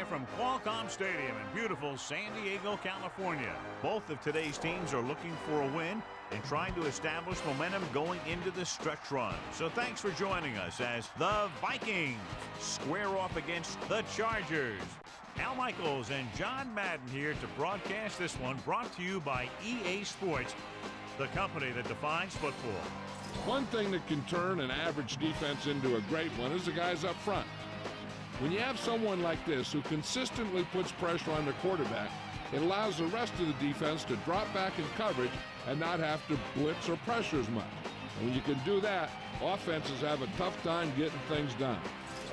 live from Qualcomm Stadium in beautiful San Diego, California. Both of today's teams are looking for a win and trying to establish momentum going into the stretch run. So thanks for joining us as the Vikings square off against the Chargers. Al Michaels and John Madden here to broadcast this one, brought to you by EA Sports, the company that defines football. One thing that can turn an average defense into a great one is the guys up front. When you have someone like this who consistently puts pressure on the quarterback, it allows the rest of the defense to drop back in coverage and not have to blitz or pressure as much. And when you can do that, offenses have a tough time getting things done.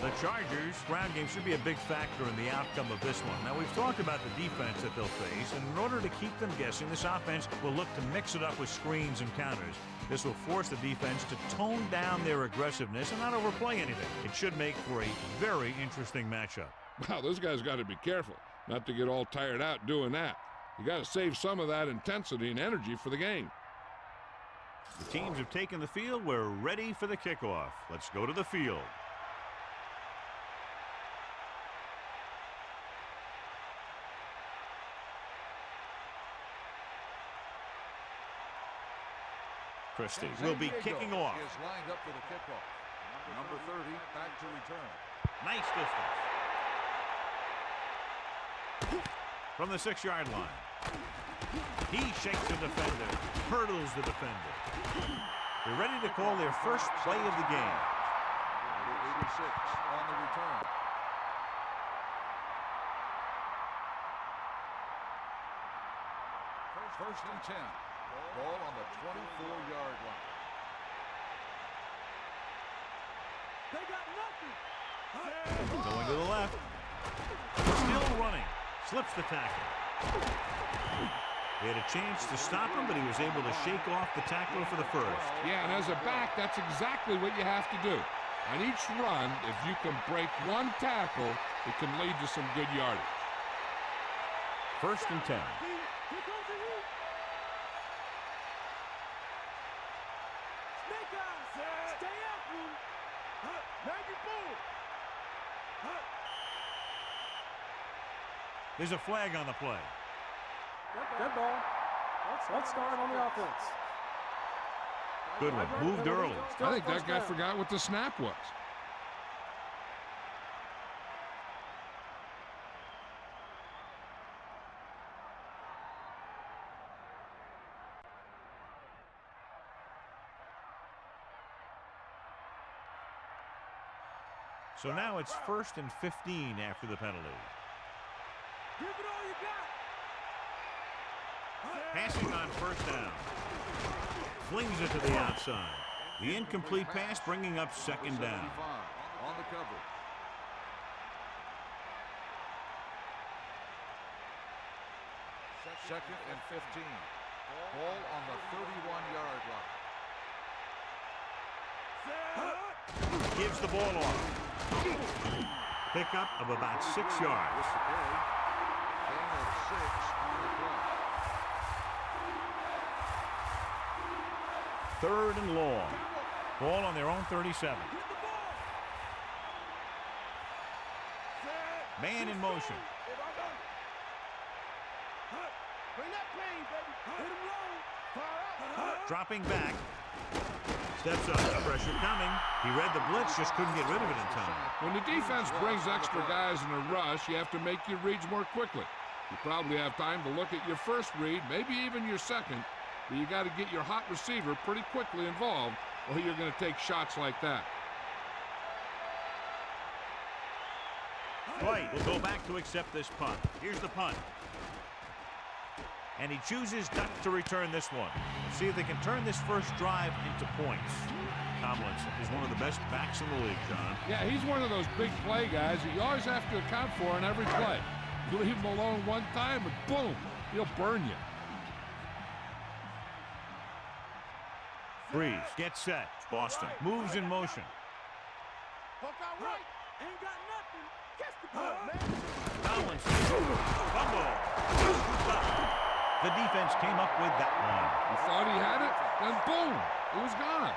The Chargers' ground game should be a big factor in the outcome of this one. Now, we've talked about the defense that they'll face, and in order to keep them guessing, this offense will look to mix it up with screens and counters. This will force the defense to tone down their aggressiveness and not overplay anything. It should make for a very interesting matchup. Wow, those guys got to be careful not to get all tired out doing that. You got to save some of that intensity and energy for the game. The teams have taken the field. We're ready for the kickoff. Let's go to the field. Christie will be kicking off. He is lined up for the kickoff. Number 30 back to return. Nice distance. From the 6-yard line. He shakes the defender, hurdles the defender. They're ready to call their first play of the game. Number 86 on the return. First and 10. Ball on the 24-yard line. They got nothing. Going to the left. Still running. Slips the tackle. He had a chance to stop him, but he was able to shake off the tackler for the first. Yeah, and as a back, that's exactly what you have to do. On each run, if you can break one tackle, it can lead to some good yardage. First and 10. Here comes the heat. Snake eyes. Stay after him. Maggie boom. There's a flag on the play. Good ball. Let's start on the offense. Good one. Moved early. I think that guy forgot what the snap was. So now it's 1st and 15 after the penalty. Give it all you got. Passing on first down. Flings it to the outside. The incomplete pass bringing up second down. On the cover. Second and 15. Ball on the 31-yard line. Gives the ball off. Pickup of about 6 yards. Gain of 6 on the play. 3rd and long. Ball on their own 37. Man in motion. Bring that plane, baby. Hit him low. Dropping back. Steps up. Pressure coming. He read the blitz, just couldn't get rid of it in time. When the defense brings extra guys in a rush, you have to make your reads more quickly. You probably have time to look at your first read, maybe even your second, but you got to get your hot receiver pretty quickly involved, or you're going to take shots like that. White will go back to accept this punt. Here's the punt. And he chooses not to return this one. See if they can turn this first drive into points. Tomlinson is one of the best backs in the league, John. Yeah, he's one of those big play guys that you always have to account for on every play. You leave him alone one time and boom, he'll burn you. Freeze, gets set. Boston moves in motion. Hook out right. Ain't got nothing. Catch the ball, man. Tomlinson. Fumble. The defense came up with that one. You thought he had it, then boom, it was gone.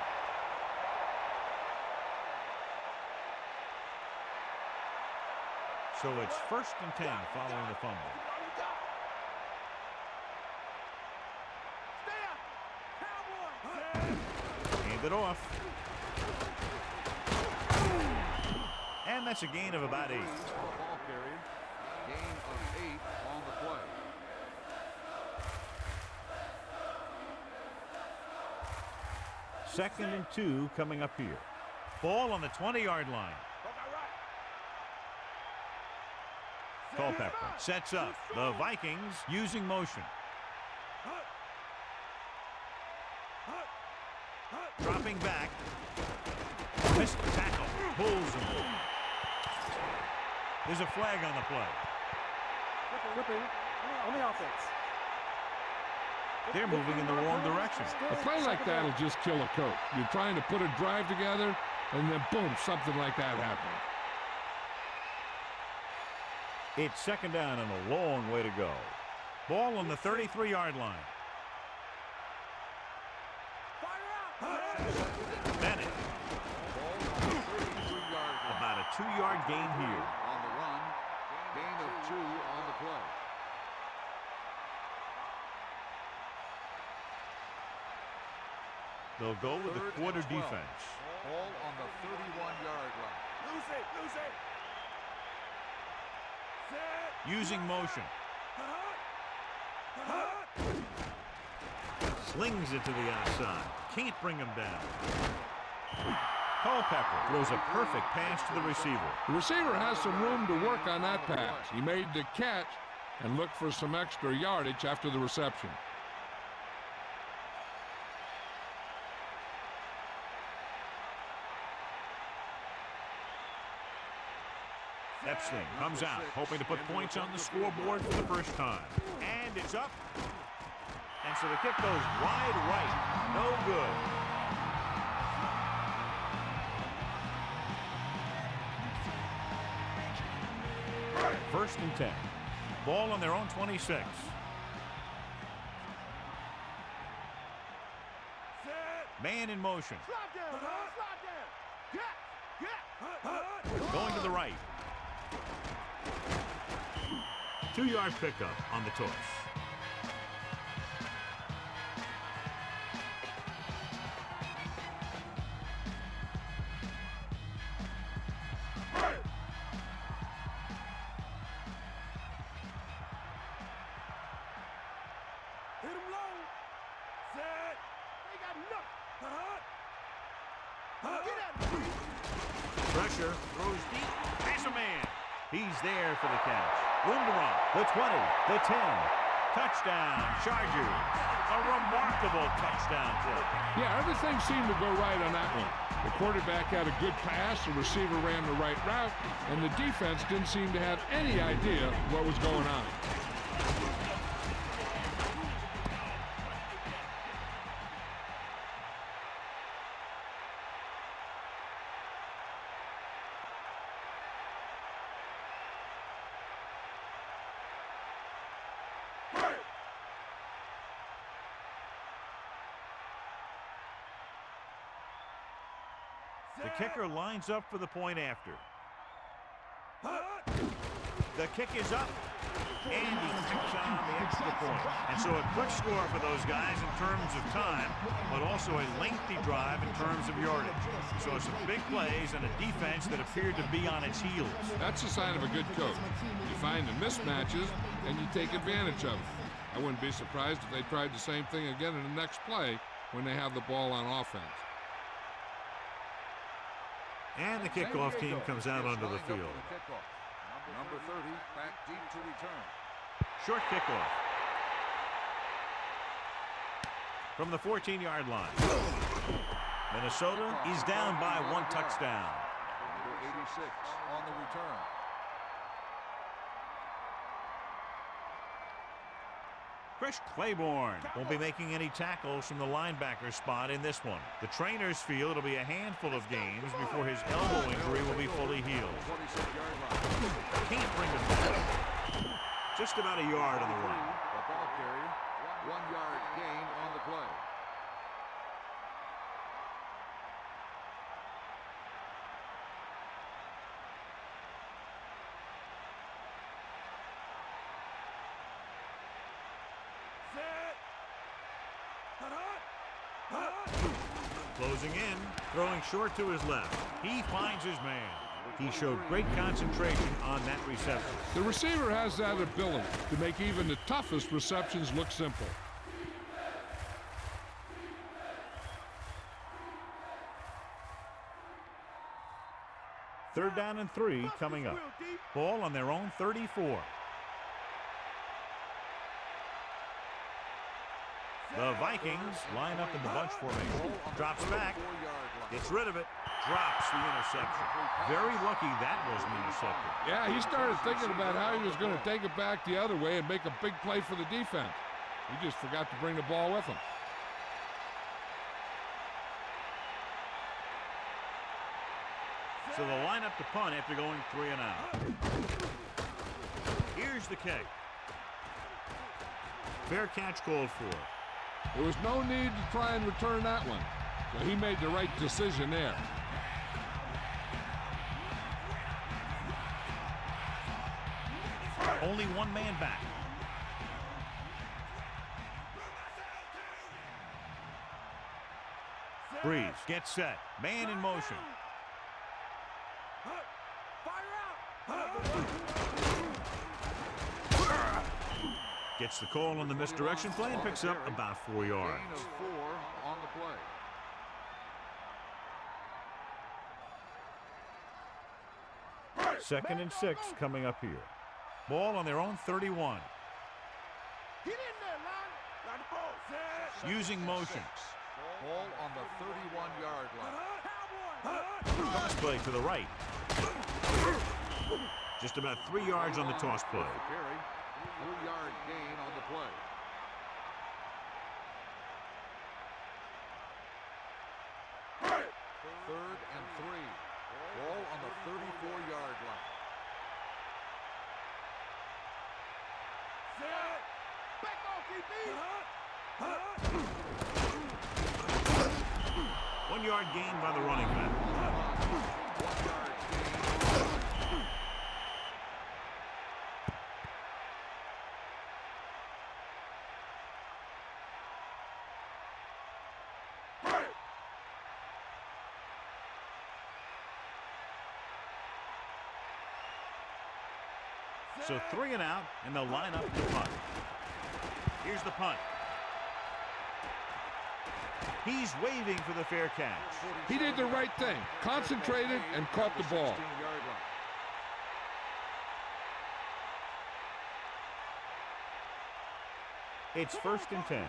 So it's 1st and 10 following the fumble. Stay up. Cowboy. Hand it off. And that's a gain of about 8. Ball carried. Gain of 8 on the play. Second and 2 coming up here. Ball on the 20-yard line. Culpepper sets up. The Vikings using motion. Dropping back. Missed the tackle. Pulls him. There's a flag on the play. Whipping on the offense. They're moving in the wrong direction. A play like that will just kill a coach. You're trying to put a drive together, and then boom, something like that happens. It's 2nd down and a long way to go. Ball on the 33-yard line. Bennett. About a 2-yard gain here. On the run. Gain of 2 on the play. They'll go with the 3rd quarter and 12. defense. Ball on the 31-yard line. Lose it. Set. Using motion. Slings it to the outside. Can't bring him down. Culpepper throws a perfect pass to the receiver. The receiver has some room to work on that pass. He made the catch and looked for some extra yardage after the reception. Epstein comes out, hoping to put points on the scoreboard for the first time. And it's up. And so the kick goes wide right. No good. First and 10. Ball on their own 26. Set. Man in motion. Slide down. Slide down. Get. Going to the right. 2-yard pickup on the toss. Hit him low. Set. They got nothing. Get at him. Pressure. Throws deep. Pass a man. He's there for the catch. Room to run. The 20. The 10. Touchdown. Chargers. A remarkable touchdown play. Yeah, everything seemed to go right on that one. The quarterback had a good pass, the receiver ran the right route, and the defense didn't seem to have any idea what was going on. The kicker lines up for the point after. The kick is up, and he picks on the extra point. And so a quick score for those guys in terms of time, but also a lengthy drive in terms of yardage. So some big plays and a defense that appeared to be on its heels. That's a sign of a good coach. You find the mismatches, and you take advantage of it. I wouldn't be surprised if they tried the same thing again in the next play when they have the ball on offense. And the kickoff team comes out onto the field. Number 30 back deep to return. Short kickoff. From the 14-yard line. Minnesota is down by 1 touchdown. Number 86 on the return. Chris Claiborne won't be making any tackles from the linebacker spot in this one. The trainers feel it'll be a handful of games before his elbow injury will be fully healed. 26-yard line. Can't bring him down. Just about a yard on the run. The ball carrier, 1-yard gain on the play. Closing in, throwing short to his left. He finds his man. He showed great concentration on that reception. The receiver has that ability to make even the toughest receptions look simple. Third down and 3 coming up. Ball on their own 34. The Vikings line up in the bunch formation. Drops back. Gets rid of it. Drops the interception. Very lucky that wasn't intercepted. Yeah, he started thinking about how he was going to take it back the other way and make a big play for the defense. He just forgot to bring the ball with him. So they'll line up to punt after going 3 and out. Here's the kick. Fair catch called for. There was no need to try and return that one. So he made the right decision there. Only one man back. Breeze gets set. Man in motion. Gets the call on the misdirection play and picks up about 4 yards. Gain of 4 on the play. Second and 6 coming up here. Ball on their own 31. Get in there, line. Line the ball. Set. Using motion. Ball on the 31-yard line. Toss play to the right. Just about 3 yards on the toss play. Carry. 3-yard gain on the play. Third and 3. Ball on the 34-yard line. Set. Back off, DB. 1 yard gain by the running back. 1 yard gain. So 3 and out, and they'll line up to punt. Here's the punt. He's waving for the fair catch. He did the right thing, concentrated and caught the ball. 16-yard line. It's first and 10.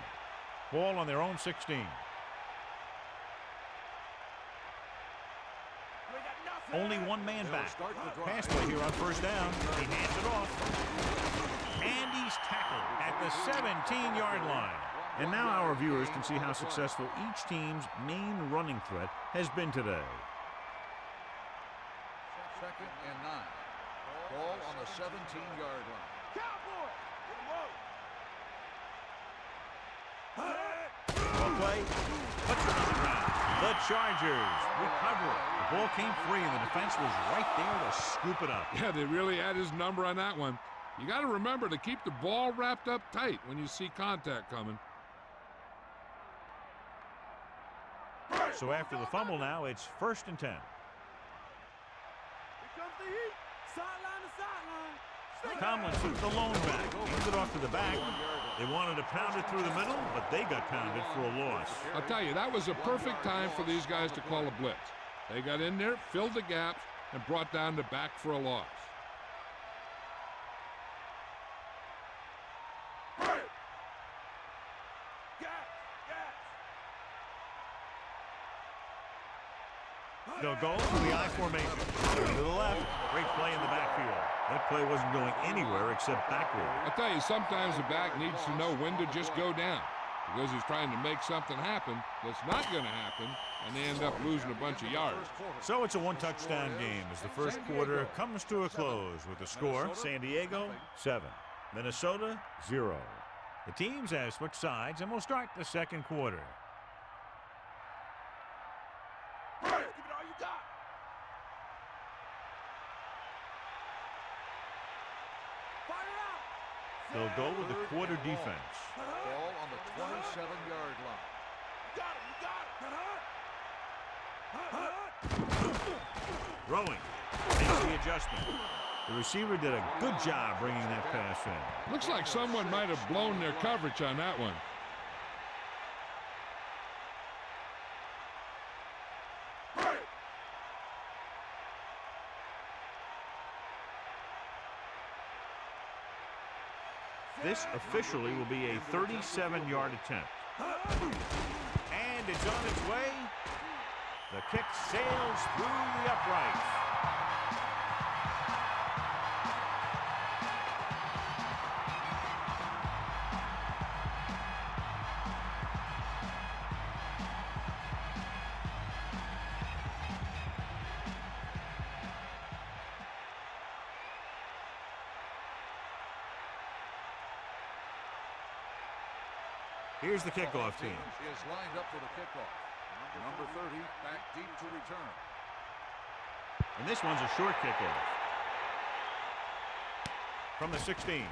Ball on their own 16. Only one man back. Pass play here on first down. He hands it off. And he's tackled at the 17-yard line. And now our viewers can see how successful each team's main running threat has been today. Second and 9. Ball on the 17-yard line. Cowboy. Ball play. Puts it on the ground. The Chargers recover it. The ball came free, and the defense was right there to scoop it up. Yeah, they really had his number on that one. You got to remember to keep the ball wrapped up tight when you see contact coming. So after the fumble now, it's first and 10. Here comes the heat. Sideline to sideline. Tomlinson, the lone back, hands it off to the back. They wanted to pound it through the middle, but they got pounded for a loss. I'll tell you, that was a perfect time for these guys to call a blitz. They got in there, filled the gaps, and brought down the back for a loss. They'll go to the I formation. To the left, great play in the backfield. That play wasn't going anywhere except backward. I'll tell you, sometimes the back needs to know when to just go down because he's trying to make something happen that's not going to happen, and they end up losing a bunch of yards. So it's a one-touchdown game as the first quarter comes to a close with the score, San Diego 7, Minnesota 0. The teams have switched sides, and we'll start the second quarter. They'll go with the quarter defense. Ball on the 27-yard line. Throwing. Makes the adjustment. The receiver did a good job bringing that pass in. Looks like someone might have blown their coverage on that one. This officially will be a 37-yard attempt. And it's on its way. The kick sails through the uprights. Here's the kickoff team. Is lined up for the kickoff. Number 30 back deep to return. And this one's a short kickoff. From the 16.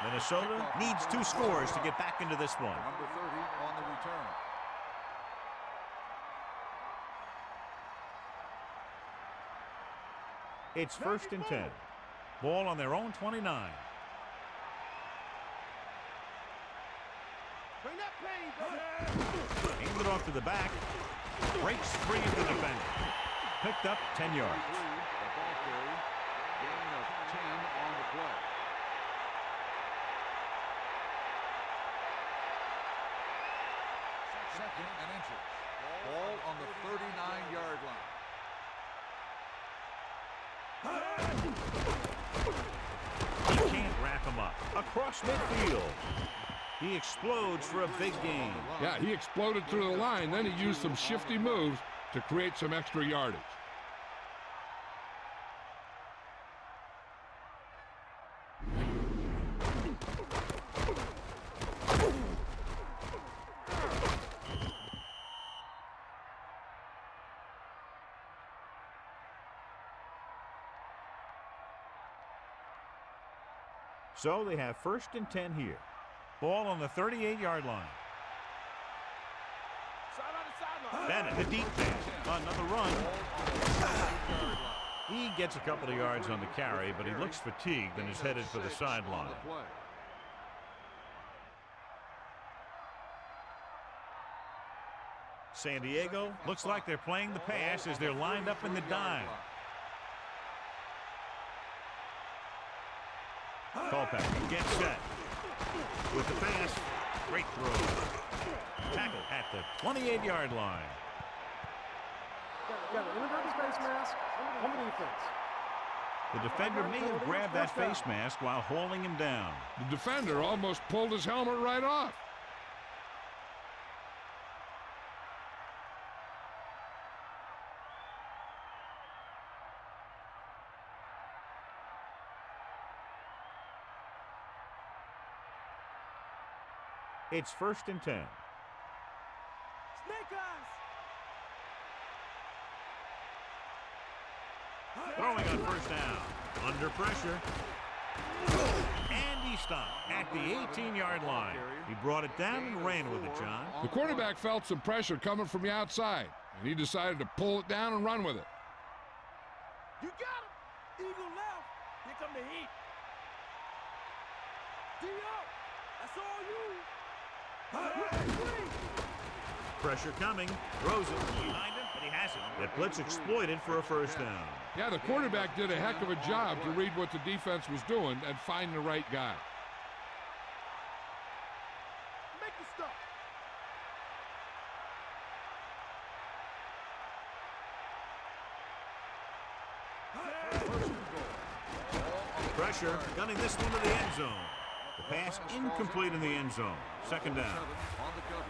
Minnesota needs 2 scores to get back into this one. Number 30 on the return. It's 1st and 10. Ball on their own 29. Bring that pain, brother. Aimed it off to the back. Breaks free of the defender. Picked up 10 yards. The ball carry. Gain of 10 on the play. Second and inches. Ball on the 39-yard line. He can't wrap him up. Across midfield. He explodes for a big gain. Yeah, he exploded through the line. Then he used some shifty moves to create some extra yardage. So they have 1st and 10 here. Ball on the 38-yard line. Bennett, the deep pass. Another run. He gets a couple of yards on the carry, but he looks fatigued and is headed for the sideline. San Diego looks like they're playing the pass as they're lined up in the dime. Culpatrick gets set. With the pass, great throw. Tackle at the 28-yard line. Got an inverted face mask on the defense. The defender may have grabbed that face mask while holding him down. The defender almost pulled his helmet right off. It's 1st and 10. Snake eyes. Throwing on 1st down. Under pressure. And he stopped at the 18-yard line. He brought it down and ran with it, John. The quarterback felt some pressure coming from the outside, and he decided to pull it down and run with it. You got him. Eagle left. Here come the heat. D up. That's all you. Pressure coming. Throws it behind him, but he has it. That blitz exploited for a 1st down. Yeah, the quarterback did a heck of a job to read what the defense was doing and find the right guy. Make the stop. Pressure, gunning this one to the end zone. The pass incomplete in the end zone. 2nd down. On the cover.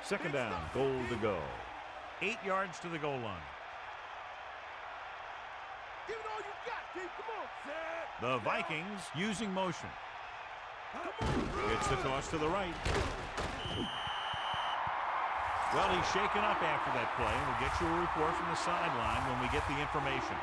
Second down, goal to go. 8 yards to the goal line. Give it all you got, kid. Come on. Set. The Vikings using motion. It's the toss to the right. Well, he's shaken up after that play, and we'll get you a report from the sideline when we get the information.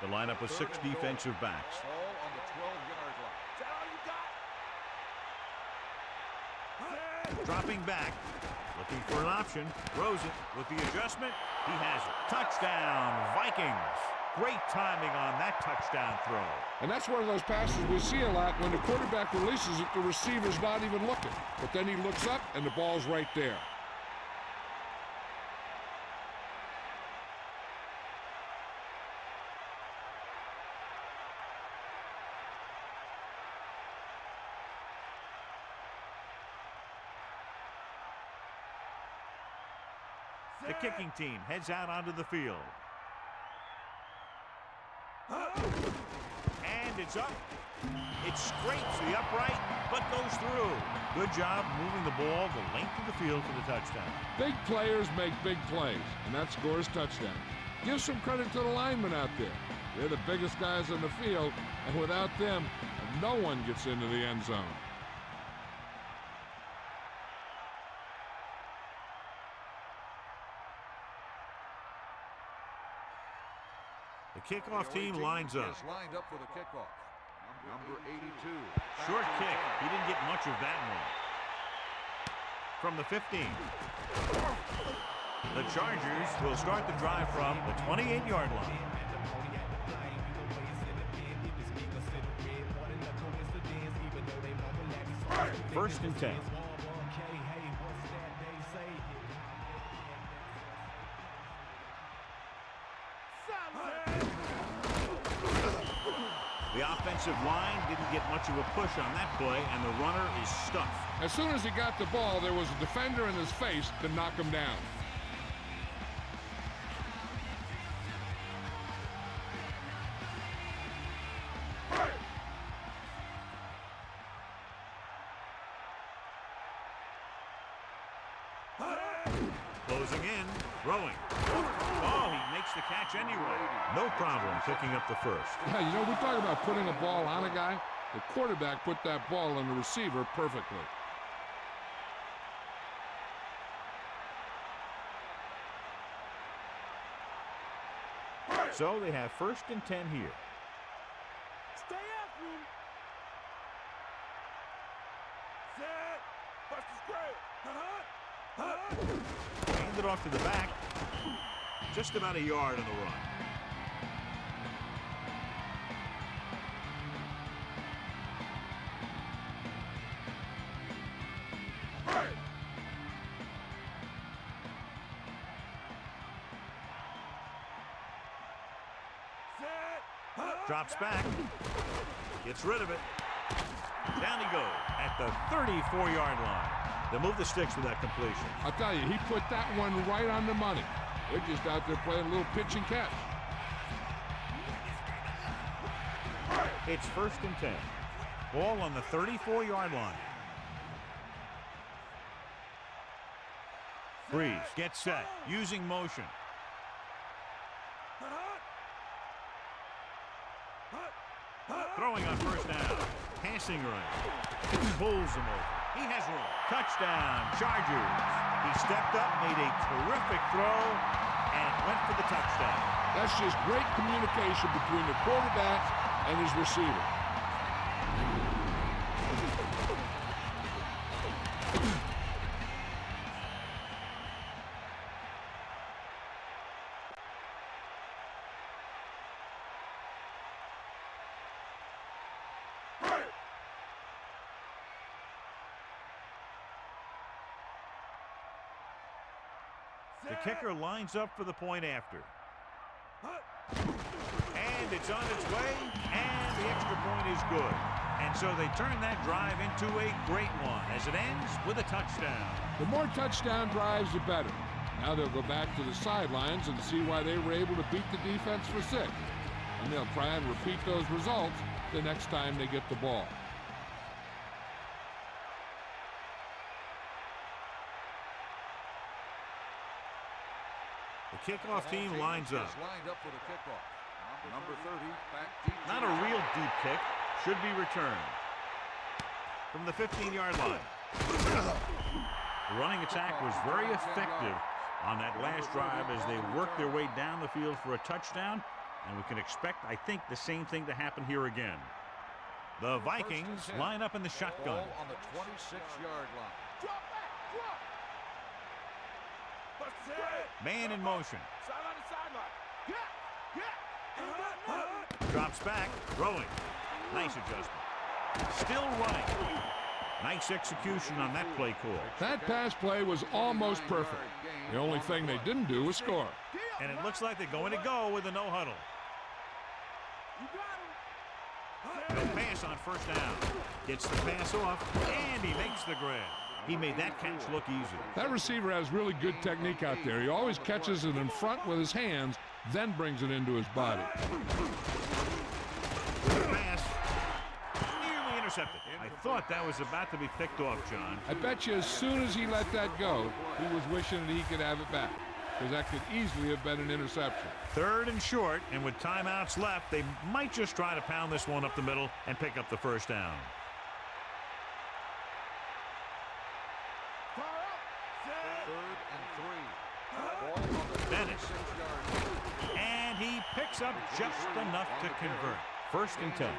The lineup with 6 defensive backs. Ball on the 12-yard line. Is that all you got? Dropping back, looking for an option, throws it with the adjustment. He has it. Touchdown, Vikings. Great timing on that touchdown throw. And that's one of those passes we see a lot. When the quarterback releases it, the receiver's not even looking. But then he looks up, and the ball's right there. The kicking team heads out onto the field. And it's up. It scrapes the upright, but goes through. Good job moving the ball the length of the field for the touchdown. Big players make big plays, and that scores touchdowns. Give some credit to the linemen out there. They're the biggest guys on the field, and without them, no one gets into the end zone. The kickoff team lines up. Is lined up for the kickoff. Number 82. Short kick. He didn't get much of that one. From the 15. The Chargers will start the drive from the 28-yard line. First and 10. The offensive line didn't get much of a push on that play, and the runner is stuffed. As soon as he got the ball, there was a defender in his face to knock him down. Closing in, throwing. Oh, he makes the catch anyway. No problem picking up the first. Yeah, you know, we talk about putting a ball on a guy. The quarterback put that ball on the receiver perfectly. So they have first and 10 here. Stay after him. Set. Bust the spread. Hand it off to the back. Just about a yard on the run. Drops back. Gets rid of it. Down he goes at the 34-yard line. They'll move the sticks with that completion. I'll tell you, he put that one right on the money. They're just out there playing a little pitch and catch. It's first and 10. Ball on the 34-yard line. Breeze gets set, using motion. Throwing on first down. Passing right. Pulls him over. He has room. Touchdown, Chargers. He stepped up, made a terrific throw, and went for the touchdown. That's just great communication between the quarterback and his receiver. The kicker lines up for the point after. And it's on its way, and the extra point is good. And so they turn that drive into a great one as it ends with a touchdown. The more touchdown drives, the better. Now they'll go back to the sidelines and see why they were able to beat the defense for 6. And they'll try and repeat those results the next time they get the ball. The kickoff team lines up. Lined up for the kickoff. Number 30, back deep. Not a real deep kick. Should be returned. From the 15-yard line. The running attack was very effective on that last drive as they worked their way down the field for a touchdown. And we can expect, I think, the same thing to happen here again. The Vikings line up in the shotgun. Ball on the 26-yard line. Drop back, drop. Bust it. Man in motion. Sideline to sideline. Yeah. Drops back, throwing. Nice adjustment. Still running. Nice execution on that play call. That pass play was almost perfect. The only thing they didn't do was score. And it looks like they're going to go with a no huddle. You got No pass on first down. Gets the pass off, and he makes the grab. He made that catch look easy. That receiver has really good technique out there. He always catches it in front with his hands, then brings it into his body. With the pass, nearly intercepted. I thought that was about to be picked off, John. I bet you as soon as he let that go, he was wishing that he could have it back, because that could easily have been an interception. 3rd and short, and with timeouts left, they might just try to pound this one up the middle and pick up the first down. Bennett. And he picks up just enough to convert. 1st and 10.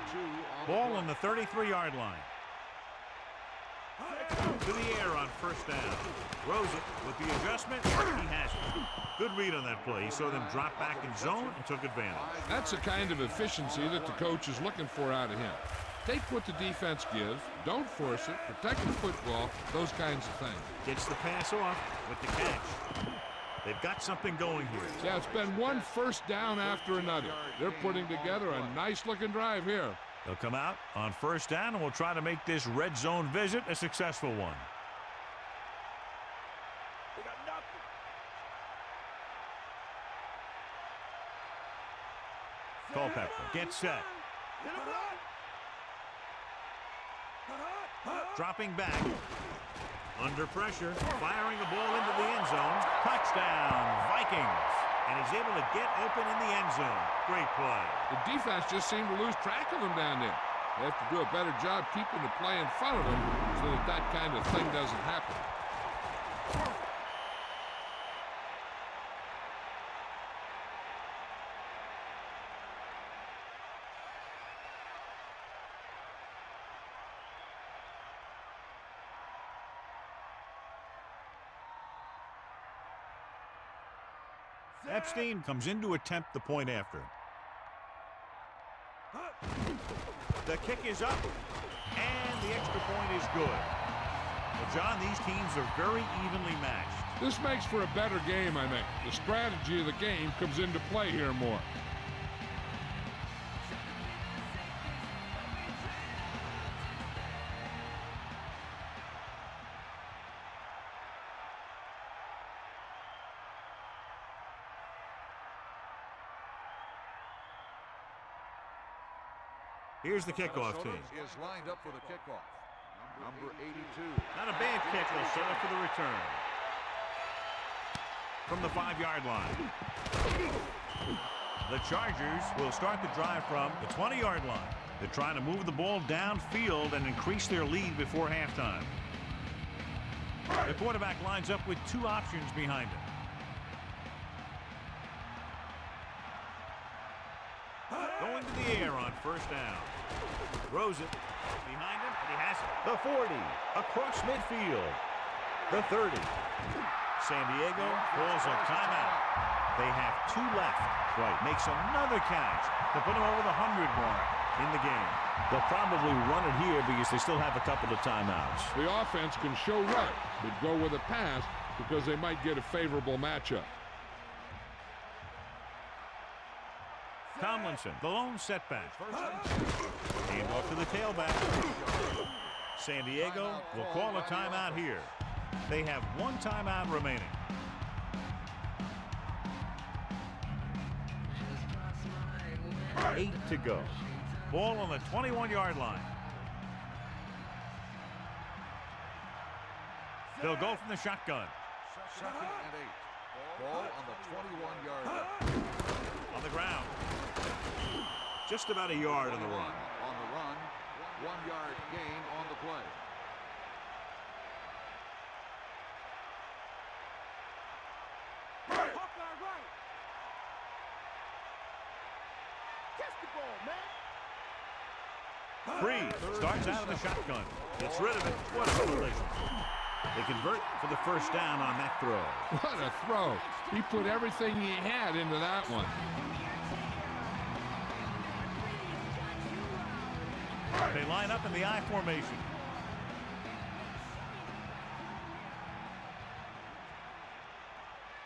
Ball on the 33-yard line. To the air on first down. Throws it with the adjustment. He has it. Good read on that play. He saw them drop back in zone and took advantage. That's the kind of efficiency that the coach is looking for out of him. Take what the defense gives, don't force it, protect the football, those kinds of things. Gets the pass off with the catch. They've got something going here. Yeah, it's been one first down after another. They're putting together a nice-looking drive here. They'll come out on first down, and we'll try to make this red zone visit a successful one. We got nothing. Culpepper gets set. Hit him right. Dropping back. Under pressure. Firing the ball into the end zone. Touchdown, Vikings. And he's able to get open in the end zone. Great play. The defense just seemed to lose track of him down there. They have to do a better job keeping the play in front of them so that that kind of thing doesn't happen. Epstein comes in to attempt the point after. The kick is up, and the extra point is good. Well, John, these teams are very evenly matched. This makes for a better game, I think. The strategy of the game comes into play here more. Here's the kickoff team. Is lined up for the kickoff. Number 82. Not a bad kick. They'll set up for the return. From the 5-yard line. The Chargers will start the drive from the 20-yard line. They're trying to move the ball downfield and increase their lead before halftime. The quarterback lines up with 2 options behind him. Going to the air on first down. Throws it behind him, and he has it. The 40, across midfield. The 30. San Diego calls a timeout. They have 2 left. Right, makes another catch to put him over the 100 mark in the game. They'll probably run it here because they still have a couple of timeouts. The offense can show run, but go with a pass because they might get a favorable matchup. Tomlinson, the lone setback. Hand off to the tailback. San Diego will call a timeout here. They have 1 timeout remaining. Eight to go. Ball on the 21-yard line. They'll go from the shotgun. 2nd and 8. Ball on the 21-yard line. On the ground. Just about a yard on the run. On the run. 1-yard gain on the play. Hawkeye right. Catch the ball, man. Breeze starts out of the shotgun. Gets rid of it. What a collision. They convert for the first down on that throw. What a throw. He put everything he had into that one. They line up in the I formation.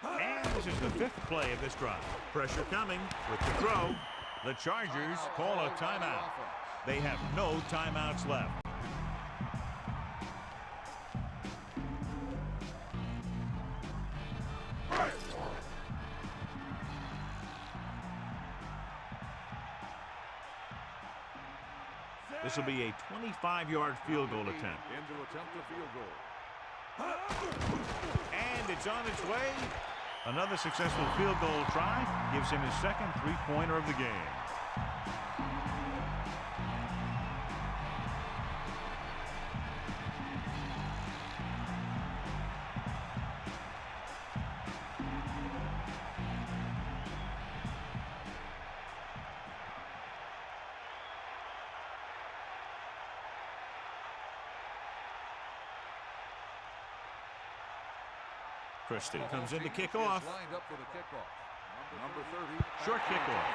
And this is the 5th play of this drive. Pressure coming with the throw. The Chargers call a timeout. They have no timeouts left. This will be a 25-yard field goal attempt. In to attempt a field goal. And it's on its way. Another successful field goal try gives him his second three-pointer of the game. Christie comes in to kick off. Lined up for the kickoff. Number 30. Short kickoff.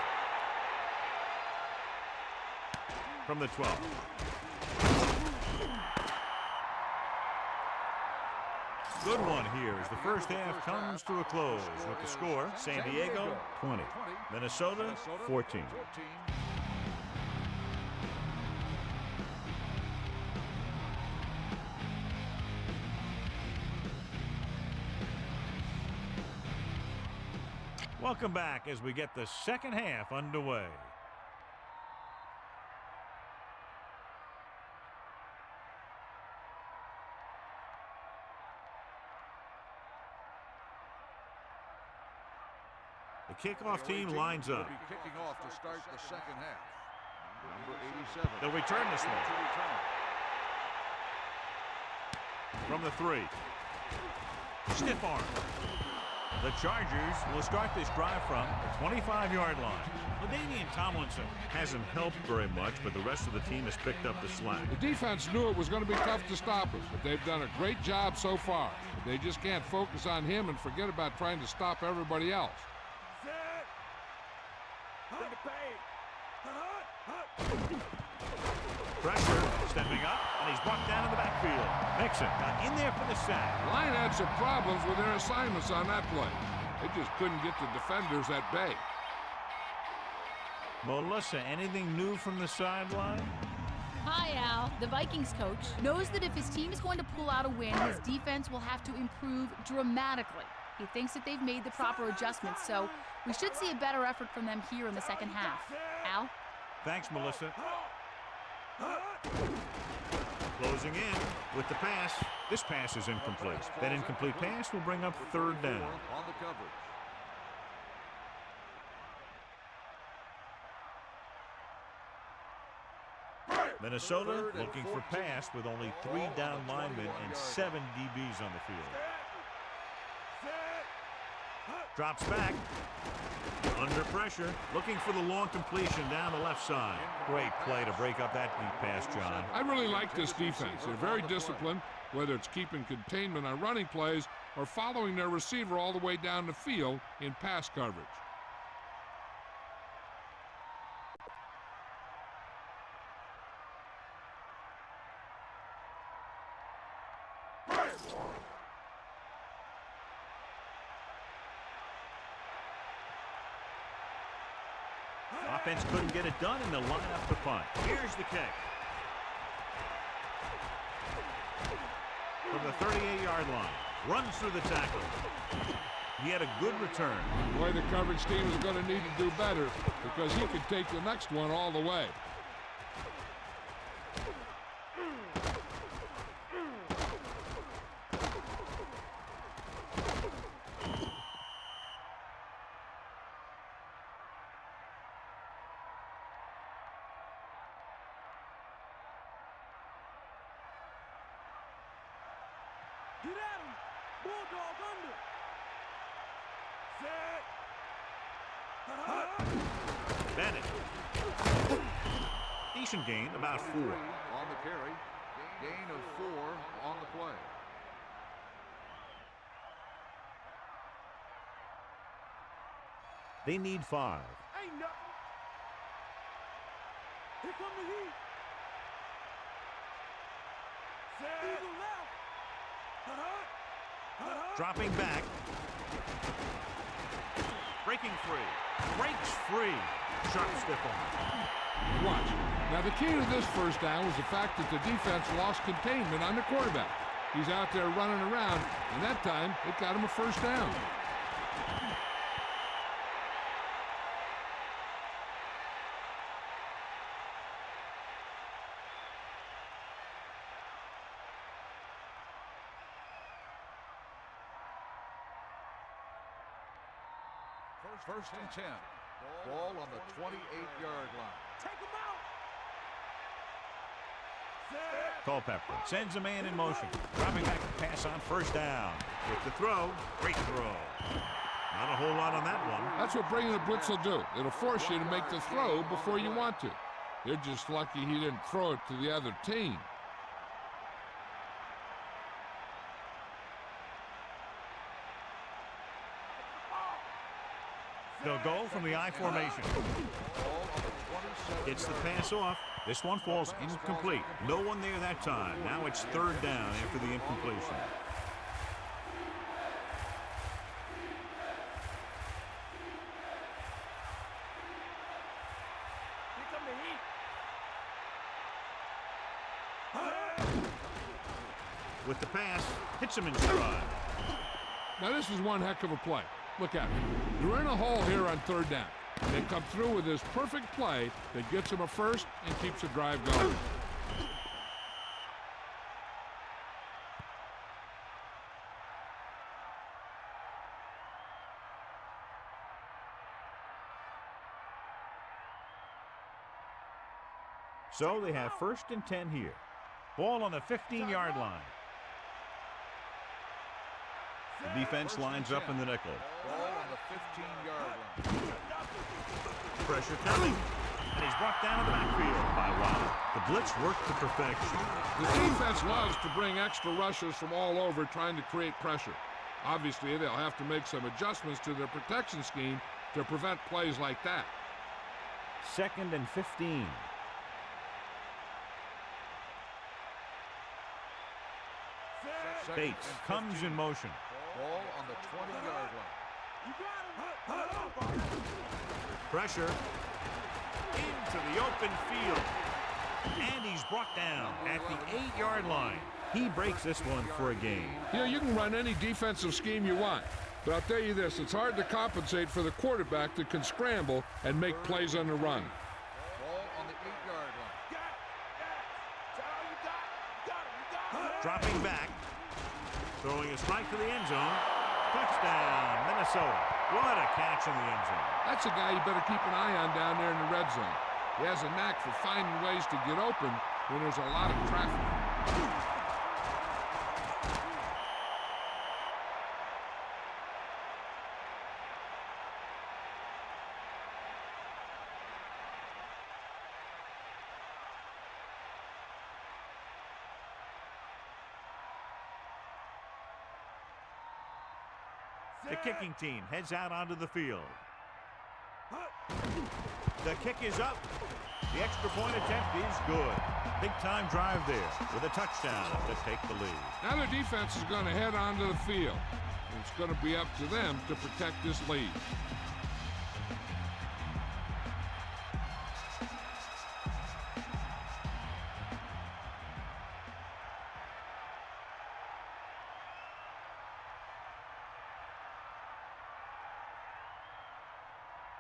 From the 12. Good one here as the first half comes to a close with the score, San Diego 20, Minnesota 14. Welcome back as we get the second half underway. The kickoff team lines up. Kicking off to start the second half. Number 87. They'll return this one. From the 3. Stiff arm. The Chargers will start this drive from the 25-yard line. LaDainian Tomlinson hasn't helped very much, but the rest of the team has picked up the slack. The defense knew it was going to be tough to stop him, but they've done a great job so far. But they just can't focus on him and forget about trying to stop everybody else. Pressure stepping up, and he's brought down in the backfield. Mixon got in there for the sack. The line had some problems with their assignments on that play. They just couldn't get the defenders at bay. Melissa, anything new from the sideline? Hi, Al. The Vikings coach knows that if his team is going to pull out a win, his defense will have to improve dramatically. He thinks that they've made the proper adjustments, so we should see a better effort from them here in the second half. Al? Thanks, Melissa. Closing in with the pass. This pass is incomplete. That incomplete pass will bring up third down. On the coverage. Minnesota looking for pass with only 3 down linemen and 7 DBs on the field. Drops back. Under pressure. Looking for the long completion down the left side. Great play to break up that deep pass, John. I really like this defense. They're very disciplined, whether it's keeping containment on running plays or following their receiver all the way down the field in pass coverage. Offense couldn't get it done, and they'll line up the punt. Here's the kick. From the 38-yard line. Runs through the tackle. He had a good return. Boy, the coverage team is going to need to do better because he could take the next one all the way. Get at him. Bulldog under. Set. Bennett. Decent gain, about 4. On the carry. Gain of 4 on the play. They need 5. Ain't nothing. Here come the heat. Eagle left. Dropping back. Breaking free. Breaks free. Sharp stiff arm. Watch. Now the key to this first down was the fact that the defense lost containment on the quarterback. He's out there running around, and that time it got him a first down. First and 10. Ball on the 28-yard line. Take him out. Culpepper sends a man in motion. Dropping back to pass on first down. With the throw. Great throw. Not a whole lot on that one. That's what bringing the blitz will do. It'll force you to make the throw before you want to. You're just lucky he didn't throw it to the other team. They'll go from the I formation. Gets the pass off. This one falls incomplete. No one there that time. Now it's third down after the incompletion. Here come the heat. With the pass, hits him in stride. Now this is one heck of a play. Look at it. You're in a hole here on third down. They come through with this perfect play that gets them a first and keeps the drive going. So they have first and 10 here. Ball on the 15-yard line. The defense lines up in the nickel. Ball on the 15-yard line. Pressure coming. And he's brought down in the backfield by Watt. The blitz worked to perfection. The defense loves to bring extra rushers from all over trying to create pressure. Obviously, they'll have to make some adjustments to their protection scheme to prevent plays like that. Second and 15. Bates comes in motion. Ball on the 20-yard line. Pressure into the open field. And he's brought down at the 8-yard line. He breaks this one for a gain. You know, you can run any defensive scheme you want. But I'll tell you this, it's hard to compensate for the quarterback that can scramble and make plays on the run. Ball on the 8-yard line. Dropping back. Throwing a strike to the end zone. Touchdown, Minnesota. What a catch in the end zone. That's a guy you better keep an eye on down there in the red zone. He has a knack for finding ways to get open when there's a lot of traffic. The kicking team heads out onto the field. The kick is up. The extra point attempt is good. Big time drive there with a touchdown to take the lead. Now the defense is going to head onto the field. It's going to be up to them to protect this lead.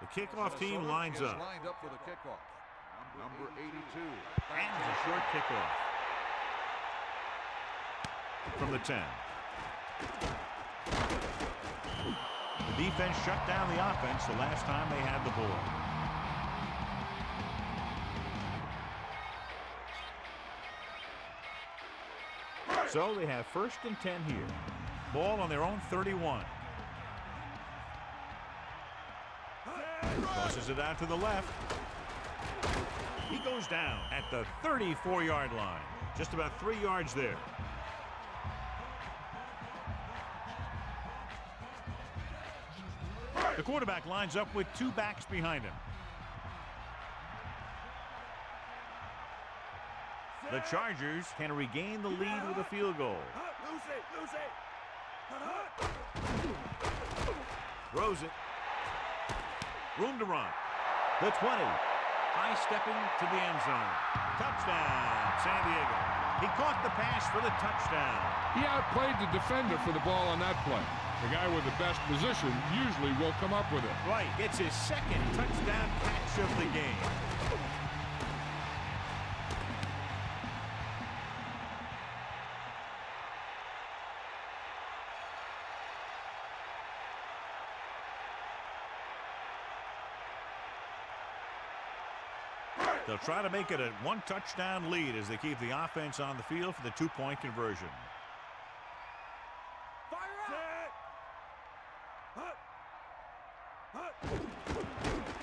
The kickoff team lines up. Lined up for the kickoff. Number 82. And a short kickoff. From the 10. The defense shut down the offense the last time they had the ball. So they have first and 10 here. Ball on their own 31. Tosses it out to the left. He goes down at the 34-yard line. Just about 3 yards there. The quarterback lines up with 2 backs behind him. The Chargers can regain the lead with a field goal. Throws it. Room to run. The 20. High stepping to the end zone. Touchdown, San Diego. He caught the pass for the touchdown. He outplayed the defender for the ball on that play. The guy with the best position usually will come up with it. Right. It's his second touchdown catch of the game. They'll try to make it a 1-touchdown lead as they keep the offense on the field for the 2-point conversion.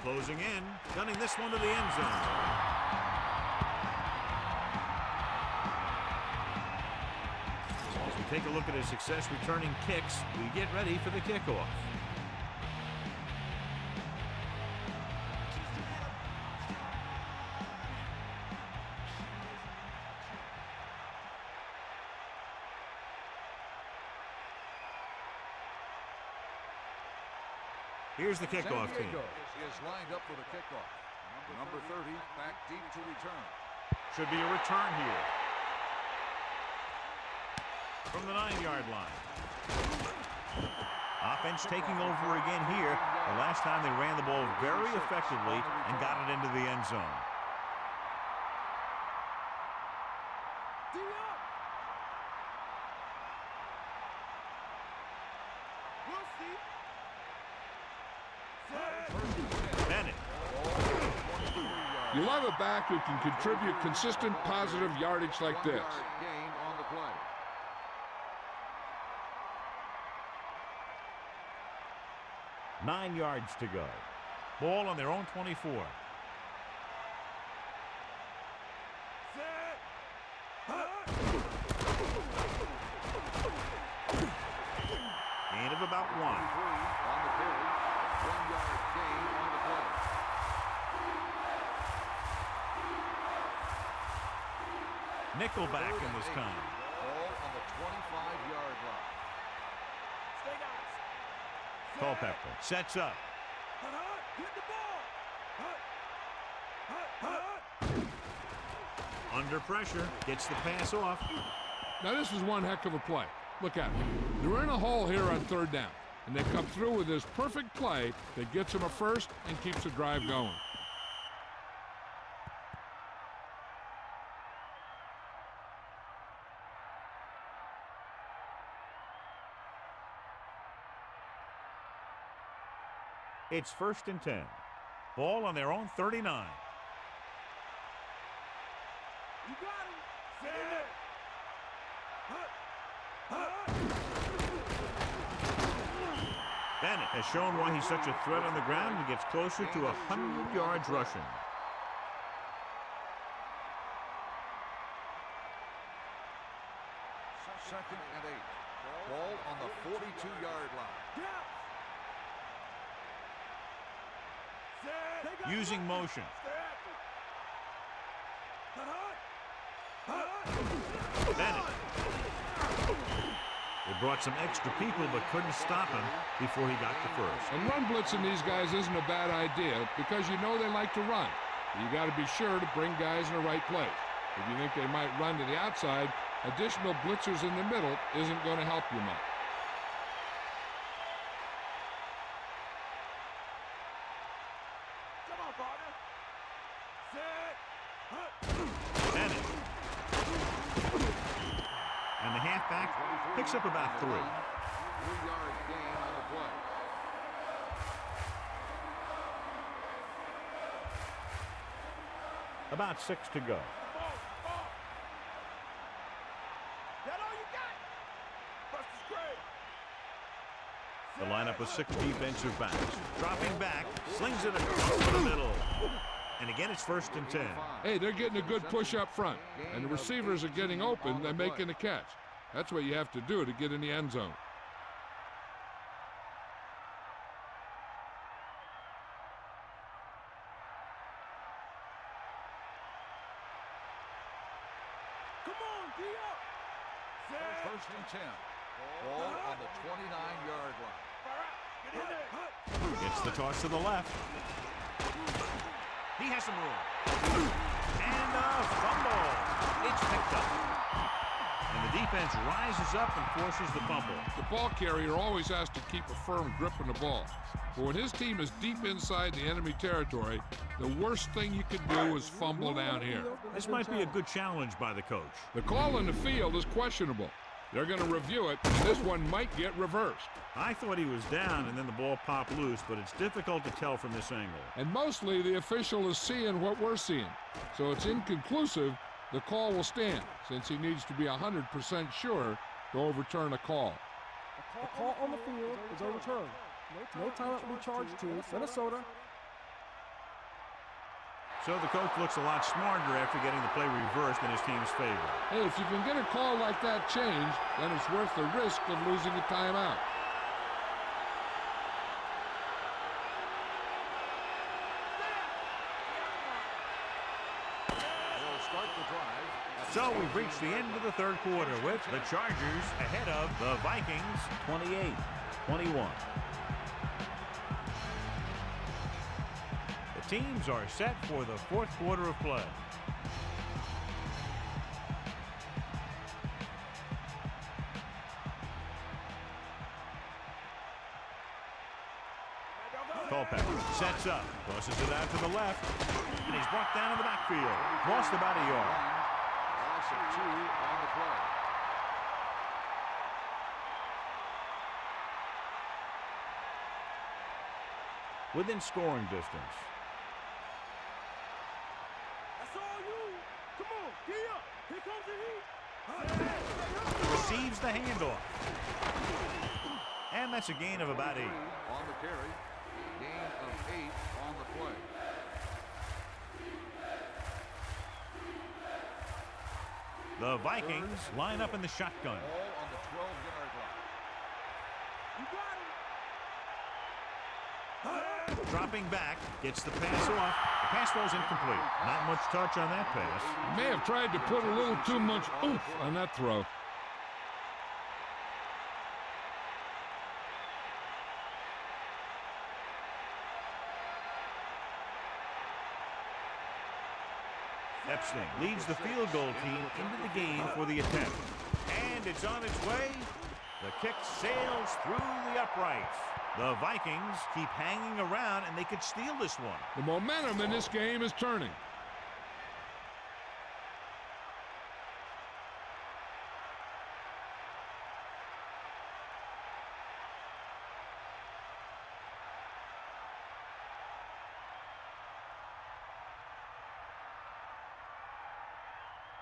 Closing in, gunning this one to the end zone. As we take a look at his success returning kicks, we get ready for the kickoff. Here's the kickoff San team. Diego is lined up for the kickoff. Number 30 back deep to return. Should be a return here. From the 9-yard line. Offense taking over again here. The last time they ran the ball very effectively and got it into the end zone. You love a back who can contribute consistent positive yardage like this. Gain on the play. Nine yards to go. Ball on their own 24. Gain of about 1. On the carry. 1-yard gain on the play. Nickelback in this time. Ball on the 25-yard line. Culpepper sets up. Under pressure, gets the pass off. Now this is one heck of a play. Look at it. They're in a hole here on 3rd down, and they come through with this perfect play that gets them a first and keeps the drive going. It's 1st and 10. Ball on their own 39. You got him. Send it. Bennett has shown why he's such a threat on the ground and gets closer to 100 yards rushing. Second and 8. Ball on the 42-yard line. Using motion. Bennett. They brought some extra people but couldn't stop him before he got the first. And run blitzing these guys isn't a bad idea because you know they like to run. You got to be sure to bring guys in the right place. If you think they might run to the outside, additional blitzers in the middle isn't going to help you much. Bennett. And the halfback picks up about 3. 3-yard gain on the play. About 6 to go. That all you got? Buster's great. The lineup with 6 defensive backs. Dropping back, slings it across the middle. And again, it's 1st and 10. Hey, they're getting a good push up front, and the receivers are getting open. They're making the catch. That's what you have to do to get in the end zone. Come on, D up. 1st and 10. Ball on the 29-yard line. Get in there. Gets the toss to the left. He has some room. And a fumble. It's picked up. And the defense rises up and forces the fumble. The ball carrier always has to keep a firm grip on the ball. But when his team is deep inside the enemy territory, the worst thing you can do is fumble down here. This might be a good challenge by the coach. The call on the field is questionable. They're going to review it, and this one might get reversed. I thought he was down and then the ball popped loose, but it's difficult to tell from this angle. And mostly the official is seeing what we're seeing. So it's inconclusive. The call will stand, since he needs to be 100% sure to overturn a call. The call on the field is overturned. No timeout will be charged to Minnesota. So the coach looks a lot smarter after getting the play reversed in his team's favor. Hey, if you can get a call like that changed, then it's worth the risk of losing a timeout. They'll start the drive. So we've reached the end of the 3rd quarter with the Chargers ahead of the Vikings 28-21. The teams are set for the 4th quarter of play. Culpepper sets up, crosses it out to the left, and he's brought down in the backfield. Lost about a yard. Loss of 2 on the play. Within scoring distance. That's all you. Come on, D up. Here comes the heat. Receives the handoff. And that's a gain of about 8. On the carry. Gain of 8 on the play. The Vikings line up in the shotgun. Ball on the 12-yard line. You got him. Dropping back, gets the pass off. The pass throws incomplete. Not much touch on that pass. He may have tried to put a little too much oomph on that throw. Epstein leads the field goal team into the game for the attempt. And it's on its way. The kick sails through the uprights. The Vikings keep hanging around, and they could steal this one. The momentum in this game is turning.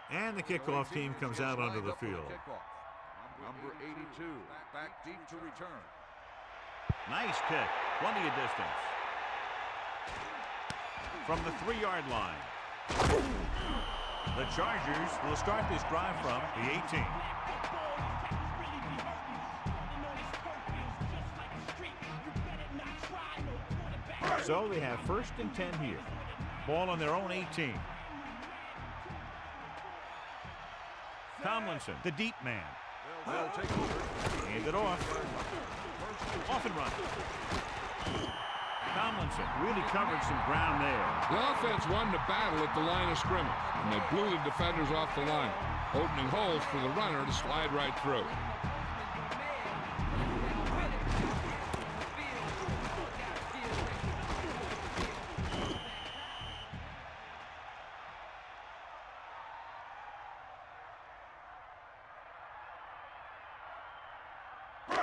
And the kickoff team comes out onto the field. Number 82, back deep to return. Nice kick, plenty of distance. From the 3-yard line. The Chargers will start this drive from the 18. So they have 1st and 10 here. Ball on their own 18. Tomlinson, the deep man. They'll take over. Hand it off. Off and run. Tomlinson really covered some ground there. The offense won the battle at the line of scrimmage, and they blew the defenders off the line, opening holes for the runner to slide right through.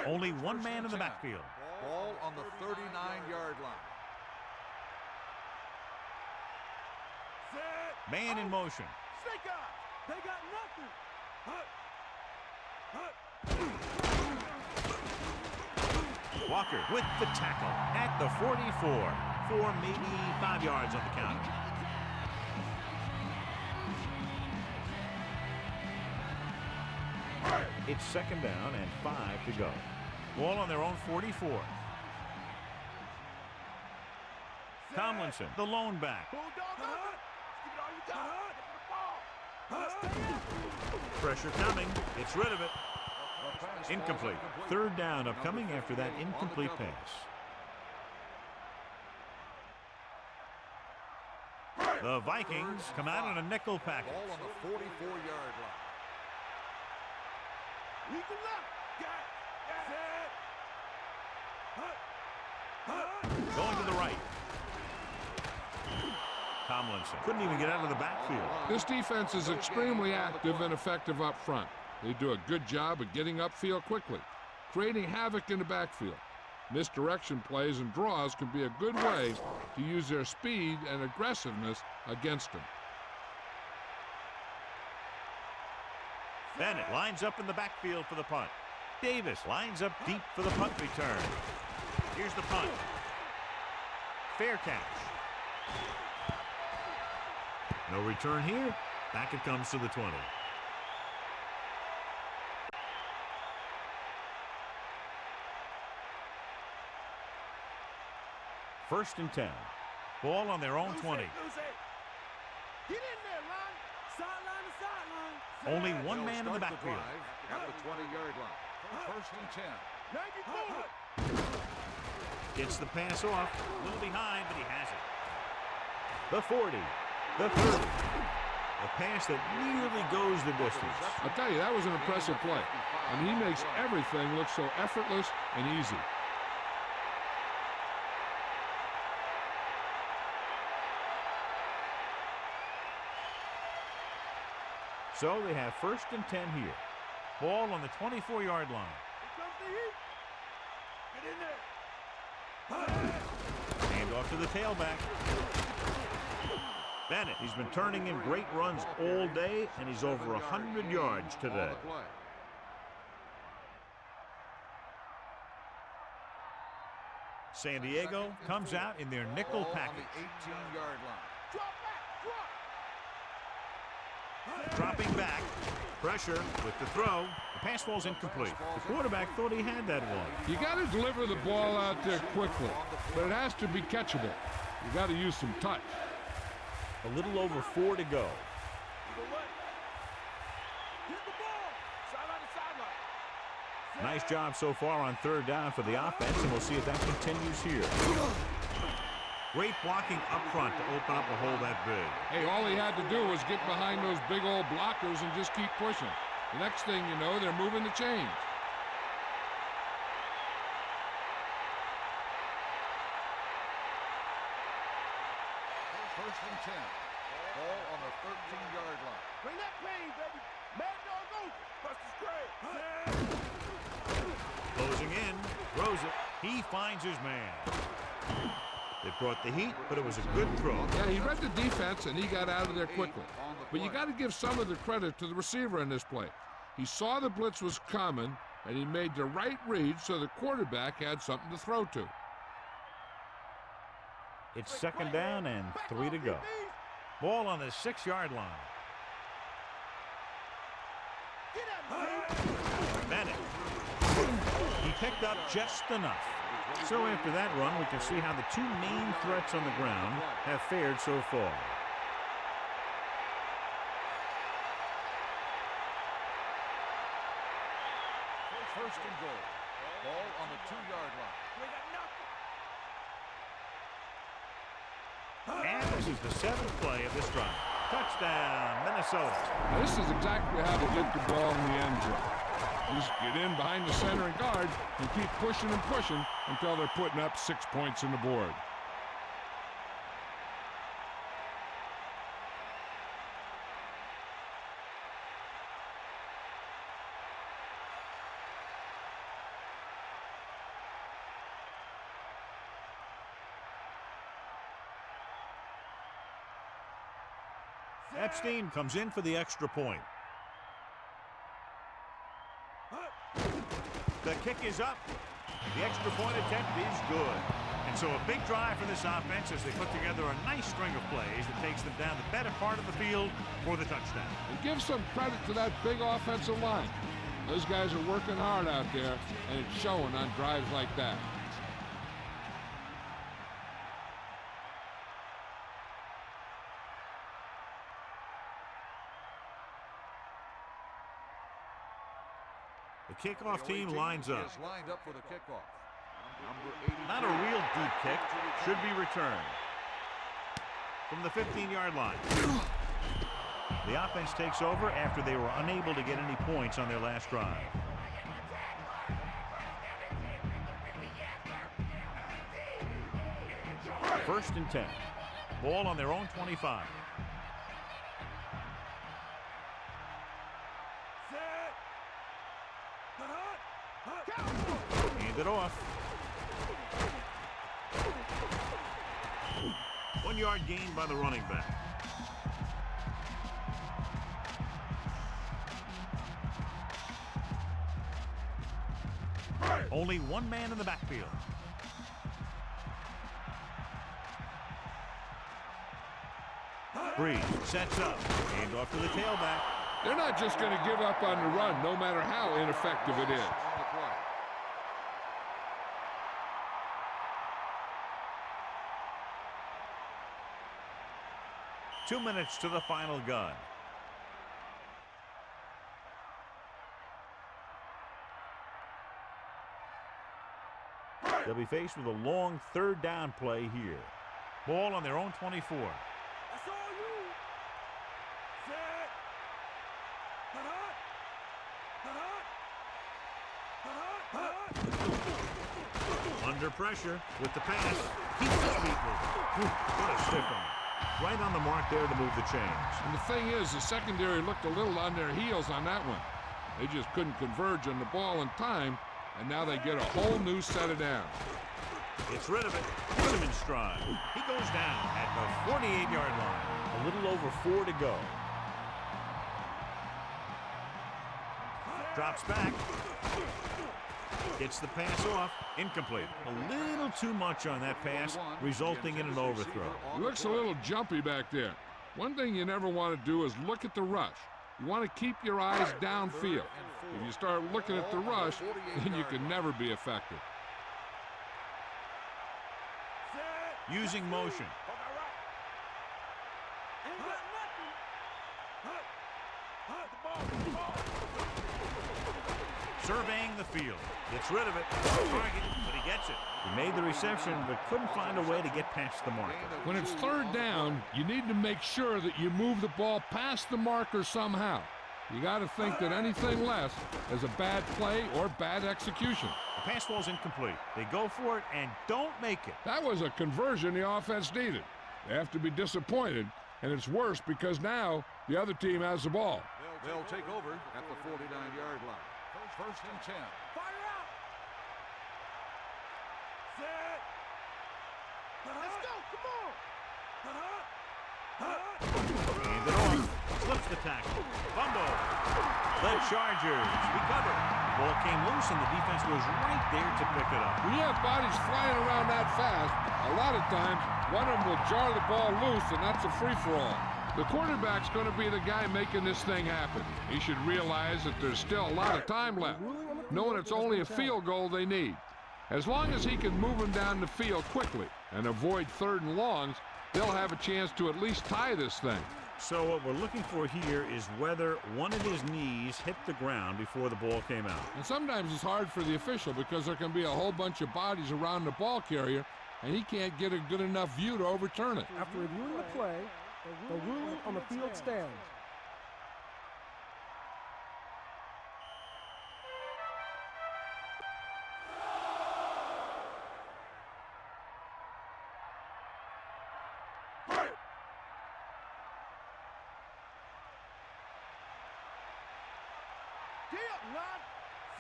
Only one man in the backfield. Ball on the 39-yard line. Set. Man in motion. Snake eyes. They got nothing. Walker with the tackle at the 44 for maybe 5 yards on the count. It's second down and 5 to go. Ball on their own 44. Tomlinson, the lone back. Pressure coming. Gets rid of it. Incomplete. Third down upcoming after that incomplete pass. The Vikings come out on a nickel package. Ball on the 44-yard line. Going to the right. Tomlinson couldn't even get out of the backfield. This defense is extremely active and effective up front. They do a good job of getting upfield quickly, creating havoc in the backfield. Misdirection plays and draws can be a good way to use their speed and aggressiveness against them. Bennett lines up in the backfield for the punt. Davis lines up deep for the punt return. Here's the punt. Fair catch. No return here. Back it comes to the 20. First and 10. Ball on their own 20. Get in there, line. Sideline to sideline. Only one man in the backfield. At the 20-yard line. First and 10. 94. Gets the pass off. A little behind, but he has it. The 40. The 30. A pass that nearly goes the distance. I'll tell you, that was an impressive play. And he makes everything look so effortless and easy. So they have first and 10 here. Ball on the 24-yard line. Here comes the heat. Get in there. Hand off to the tailback. Bennett, he's been turning in great runs all day, and he's over 100 yards today. San Diego comes out in their nickel package. 18-yard line. Drop back. Drop. Dropping back. Pressure with the throw. The pass ball's incomplete. The quarterback thought he had that one. You got to deliver the ball out there quickly, but it has to be catchable. You got to use some touch. A little over 4 to go. Nice job so far on third down for the offense, and we'll see if that continues here. Great blocking up front to open up a hole that big. Hey, all he had to do was get behind those big old blockers and just keep pushing. The next thing you know, they're moving the chains. First and 10. Ball on the 13-yard line. Bring that pain, baby. Mad dog over. Buster's great. Closing in, throws it. He finds his man. It brought the heat, but it was a good throw. Yeah, he read the defense, and he got out of there quickly. But you got to give some of the credit to the receiver in this play. He saw the blitz was coming, and he made the right read so the quarterback had something to throw to. It's second down and 3 to go. Ball on the 6-yard line. Bennett. He picked up just enough. So after that run, we can see how the two main threats on the ground have fared so far. First and goal. Ball on the 2-yard line. And this is the 7th play of this drive. Touchdown, Minnesota. Now, this is exactly how to get the ball in the end zone. Just get in behind the center and guard and keep pushing and pushing until they're putting up 6 points on the board. Epstein comes in for the extra point. The kick is up. The extra point attempt is good. And so a big drive for this offense as they put together a nice string of plays that takes them down the better part of the field for the touchdown. And give some credit to that big offensive line. Those guys are working hard out there, and it's showing on drives like that. The kickoff team lines up. Is lined up for the kickoff. Not a real deep kick. Should be returned from the 15-yard line. The offense takes over after they were unable to get any points on their last drive. First and 10. Ball on their own 25. Hand it off. 1 yard gain by the running back. Only one man in the backfield. Breeze sets up. Hand off to the tailback. They're not just going to give up on the run, no matter how ineffective it is. 2 minutes to the final gun. They'll be faced with a long third down play here. Ball on their own 24. That's all you. Set. Under pressure with the pass. Keeps his feet moving. What a stiff arm. Right on the mark there to move the chains. And the thing is, the secondary looked a little on their heels on that one. They just couldn't converge on the ball in time, and now they get a whole new set of downs. Gets rid of it. Puts him in stride. He goes down at the 48-yard line. A little over 4 to go. Drops back. Gets the pass off. Incomplete. A little too much on that pass, resulting in an overthrow. He looks a little jumpy back there. One thing you never want to do is look at the rush. You want to keep your eyes downfield. If you start looking at the rush, then you can never be effective. Using motion. Surveying the field. Gets rid of it. Target, but he gets it. He made the reception, but couldn't find a way to get past the marker. When it's third down, you need to make sure that you move the ball past the marker somehow. You got to think that anything less is a bad play or bad execution. The pass ball's incomplete. They go for it and don't make it. That was a conversion the offense needed. They have to be disappointed, and it's worse because now the other team has the ball. They'll take over at the 49-yard line. First and 10. Fire out. Set. Let's go. Come on. Hand it off. Slips the tackle. Fumble. The Chargers recover. The ball came loose and the defense was right there to pick it up. When you have bodies flying around that fast, a lot of times one of them will jar the ball loose, and that's a free-for-all. The quarterback's going to be the guy making this thing happen. He should realize that there's still a lot of time left, knowing it's only a field goal they need. As long as he can move them down the field quickly and avoid third and longs, they'll have a chance to at least tie this thing. So what we're looking for here is whether one of his knees hit the ground before the ball came out. And sometimes it's hard for the official because there can be a whole bunch of bodies around the ball carrier, and he can't get a good enough view to overturn it. After reviewing the play, the ruling on the field stands.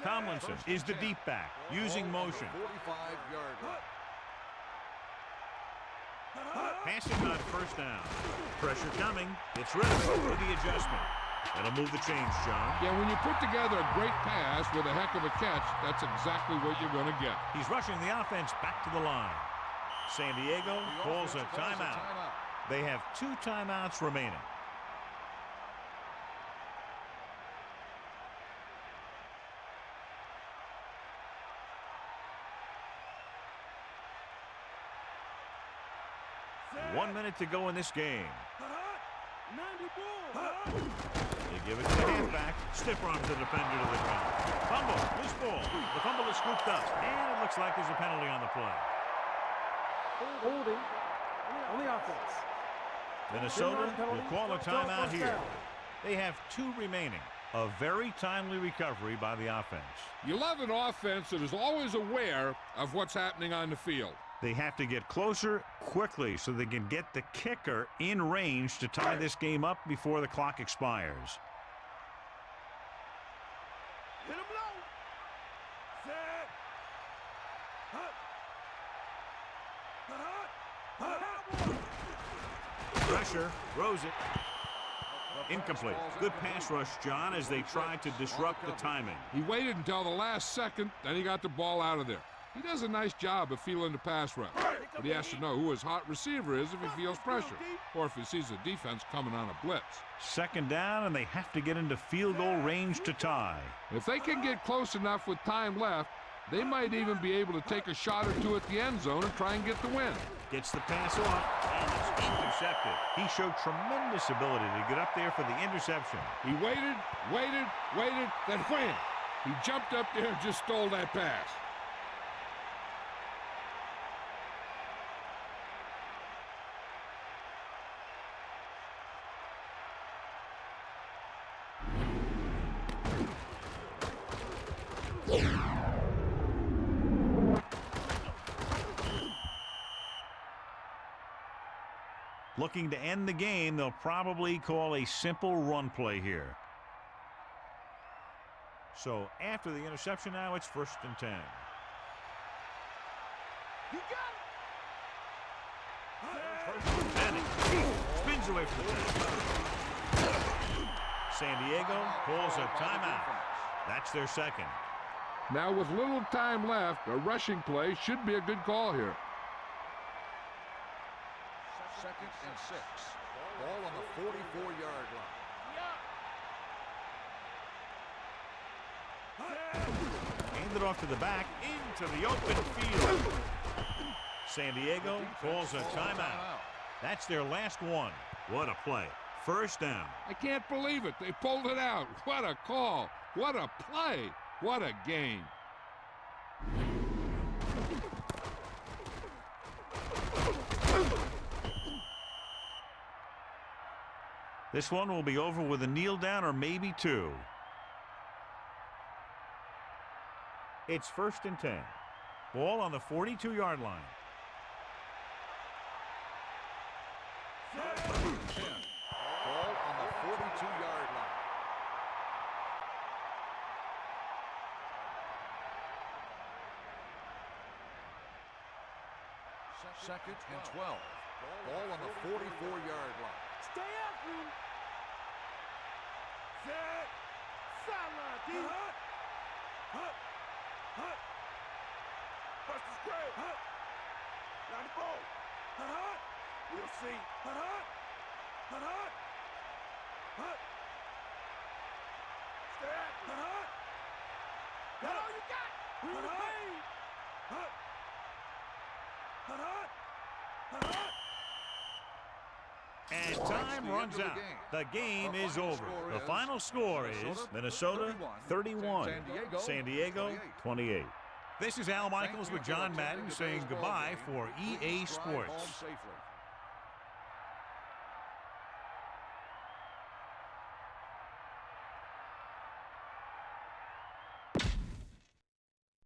Tomlinson is the deep back, using motion. 45-yard line. Passing on first down. Pressure coming. Gets rid of it with the adjustment. That'll move the chains, John. Yeah, when you put together a great pass with a heck of a catch, that's exactly what you're going to get. He's rushing the offense back to the line. San Diego calls a timeout. They have 2 timeouts remaining. Set. 1 minute to go in this game. Hut. 90 ball. They give it to the halfback. Stiff arms the defender to the ground. Fumble. Loose ball. The fumble is scooped up. And it looks like there's a penalty on the play. Holding on the offense. Minnesota will call a timeout here. They have 2 remaining. A very timely recovery by the offense. You love an offense that is always aware of what's happening on the field. They have to get closer quickly so they can get the kicker in range to tie this game up before the clock expires. Hit him low. Set. Hut. Hut. Pressure, throws it. Incomplete. Good pass rush, John, as they tried to disrupt the timing. He waited until the last second, then he got the ball out of there. He does a nice job of feeling the pass rush, but he has to know who his hot receiver is if he feels pressure, or if he sees the defense coming on a blitz. Second down, and they have to get into field goal range to tie. If they can get close enough with time left, they might even be able to take a shot or 2 at the end zone and try and get the win. Gets the pass off, and it's intercepted. He showed tremendous ability to get up there for the interception. He waited, then wham! He jumped up there and just stole that pass. Looking to end the game, they'll probably call a simple run play here. So after the interception now, it's 1st and 10. You got it. Manning spins away from the 10. San Diego calls a timeout. That's their second. Now with little time left, a rushing play should be a good call here. 2nd and 6. Ball on the 44-yard line. Hand it off to the back, into the open field. San Diego calls a timeout. That's their last one. What a play. 1st down. I can't believe it. They pulled it out. What a call. What a play. What a game. This one will be over with a kneel down or maybe 2. It's 1st and 10. Ball on the 42-yard line. 10. Ball on the 42-yard line. 2nd and 12. Ball on the 44-yard line. Stay after him. Set. Sideline, D. Hut. Hut. Hut. Bust the square. Hut. Line the ball. Hut, hut. We'll see. Hut, hut. Hut, hut. Hut. Stay after him. Hut, hut. Got all you got. Hut, hut. Hut. Hut, hut. Hut, hut. And time runs out. The game is over. The final score is Minnesota 31, San Diego 28. This is Al Michaels with John Madden saying goodbye for EA Sports.